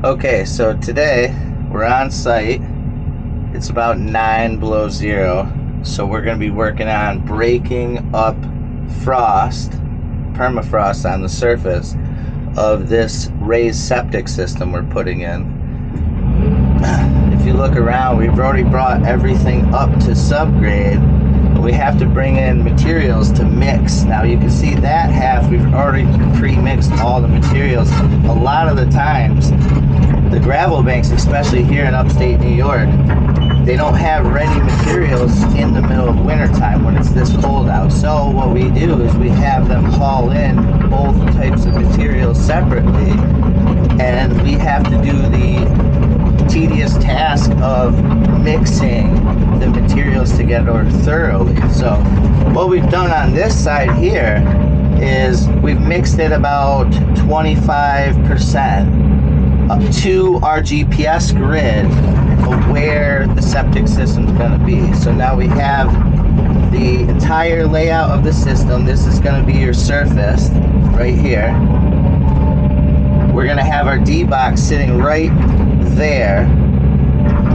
Okay, so today we're on site. It's about 9 below zero. So we're going to be working on breaking up frost, permafrost on the surface of this raised septic system we're putting in. If you look around, we've already brought everything up to subgrade. We have to bring in materials to mix. Now you can see that half we've already pre-mixed all the materials. A lot of the times the gravel banks, especially here in upstate New York, they don't have ready materials in the middle of wintertime when it's this cold out. So what we do is we have them haul in both types of materials separately, and we have to do the tedious task of mixing the materials together thoroughly. So what we've done on this side here is we've mixed it about 25% up to our GPS grid of where the septic system is going to be. So now we have the entire layout of the system. This is going to be your surface right here. We're going to have our D-box sitting right there,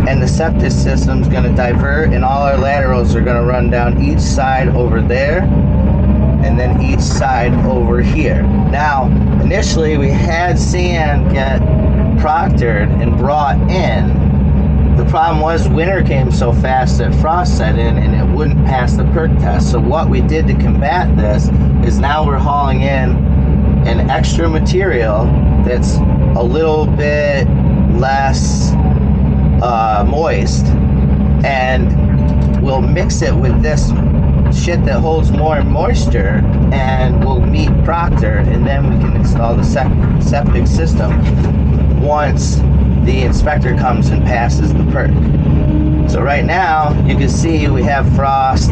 and the septic system is going to divert, and all our laterals are going to run down each side over there and then each side over here. Now initially we had sand get proctored and brought in. The problem was winter came so fast that frost set in and it wouldn't pass the perk test. So what we did to combat this is now we're hauling in an extra material that's a little bit less moist, and we'll mix it with this shit that holds more moisture, and we'll meet proctor, and then we can install the septic system once the inspector comes and passes the perk. So right now you can see we have frost,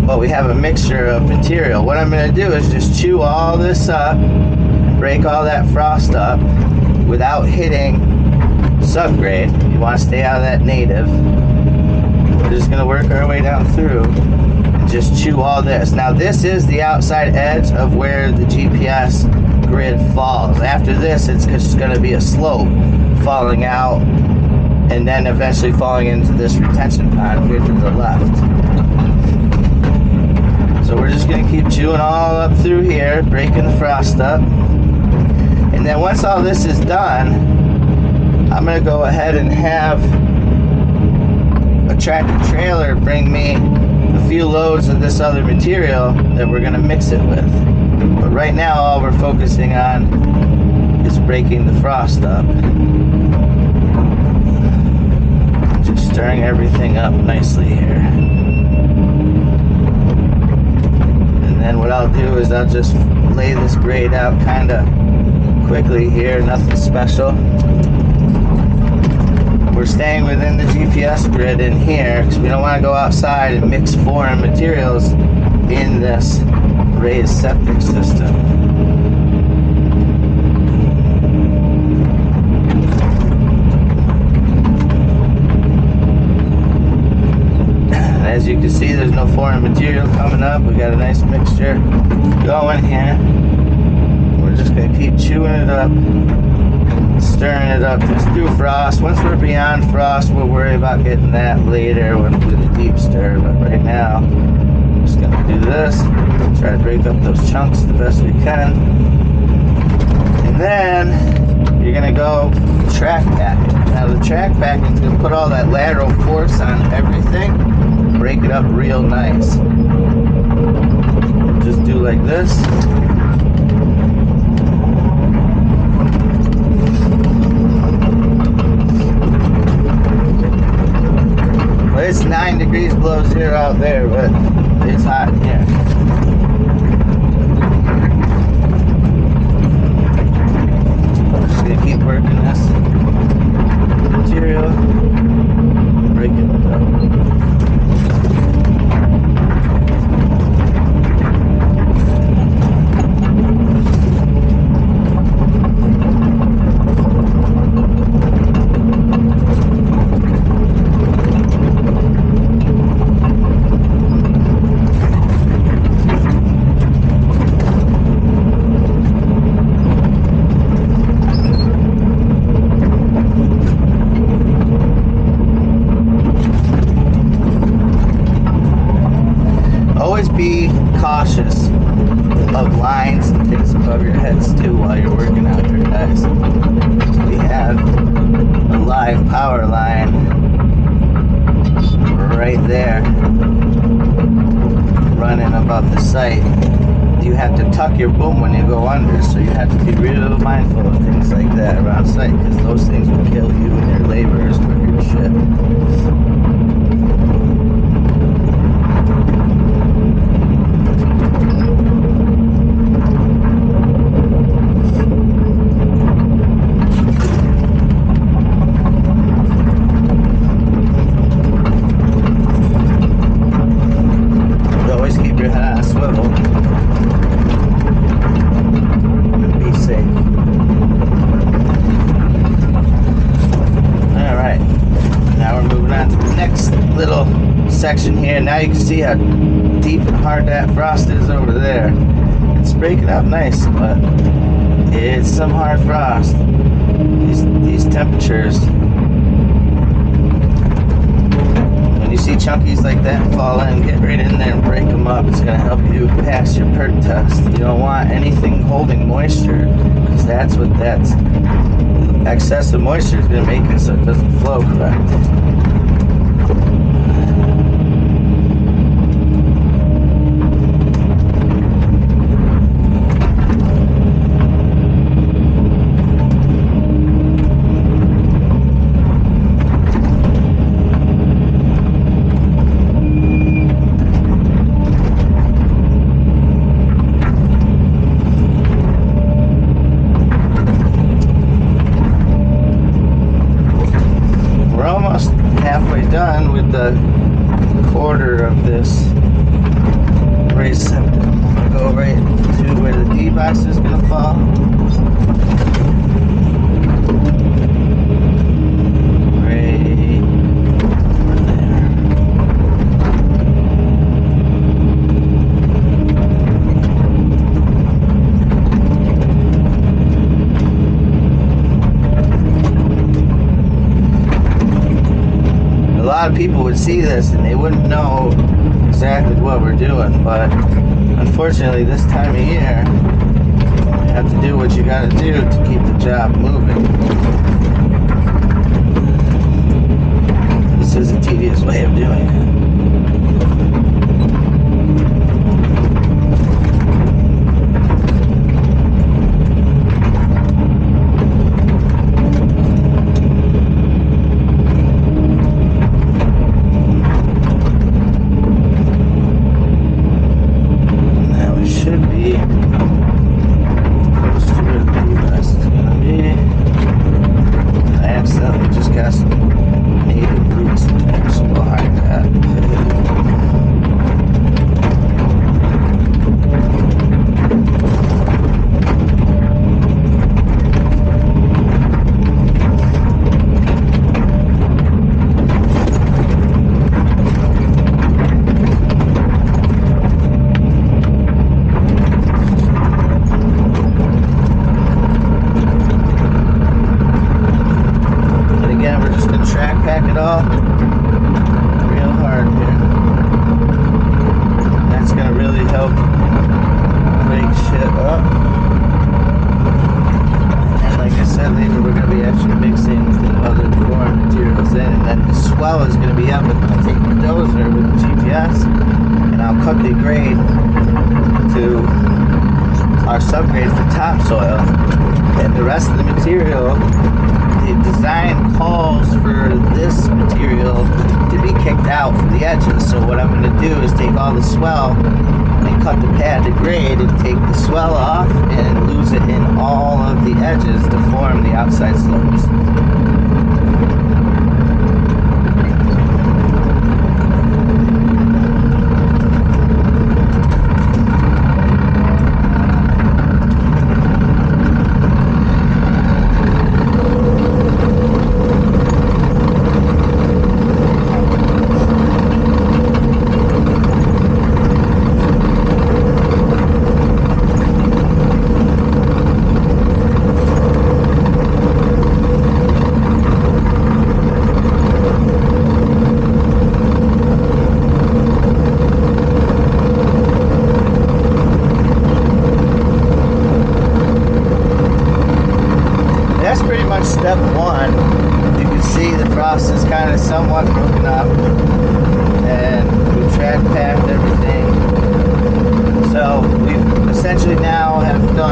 but we have a mixture of material. What I'm going to do is just chew all this up, break all that frost up without hitting subgrade. You want to stay out of that native. We're just going to work our way down through and just chew all this. Now this is the outside edge of where the GPS grid falls. After this, it's just going to be a slope falling out and then eventually falling into this retention pond here to the left. So we're just going to keep chewing all up through here, breaking the frost up. And then once all this is done, I'm going to go ahead and have a tractor trailer bring me a few loads of this other material that we're going to mix it with. But right now all we're focusing on is breaking the frost up. Just stirring everything up nicely here. And then what I'll do is I'll just lay this grade out kind of quickly here, nothing special. We're staying within the GPS grid in here because we don't want to go outside and mix foreign materials in this raised septic system. As you can see, there's no foreign material coming up. We got a nice mixture going here. We're just going to keep chewing it up, stirring it up just through frost. Once we're beyond frost, we'll worry about getting that later when we do the deep stir. But right now, I'm just going to do this, try to break up those chunks the best we can. And then you're going to go track packing. Now the track packing is going to put all that lateral force on everything, break it up real nice. Just do like this. Well, it's 9 degrees below zero out there, but it's hot in here. I'm just going to keep working this material, breaking it up. cautious of lines and things above your heads too while you're working out here, guys. We have a live power line right there running above the site. You have to tuck your boom when you go under, so you have to be real mindful of things like that around site, because those things will kill you and your laborers quicker as shit. Always keep your head on a swivel. Be safe. Alright. Now we're moving on to the next little section here. Now you can see how deep and hard that frost is over there. It's breaking up nice, but it's some hard frost. These temperatures. When you see chunkies like that fall in, get right in there and break them up. It's going to help you pass your perk test. You don't want anything holding moisture, because that's excessive moisture is going to make it so it doesn't flow correct. Halfway done with the quarter of this raised septic. I'm going to go right to where the D box is going to fall. Right over there. A lot of people would see this and they wouldn't know exactly what we're doing, but unfortunately this time of year you have to do what you got to do to keep the job moving. This is a tedious way of doing it. Subgrade for topsoil, and the rest of the material, the design calls for this material to be kicked out from the edges. So what I'm going to do is take all the swell and cut the pad to grade and take the swell off and lose it in all of the edges to form the outside slopes. one, you can see the frost is kind of somewhat broken up, and we've track packed everything. So we essentially now have filled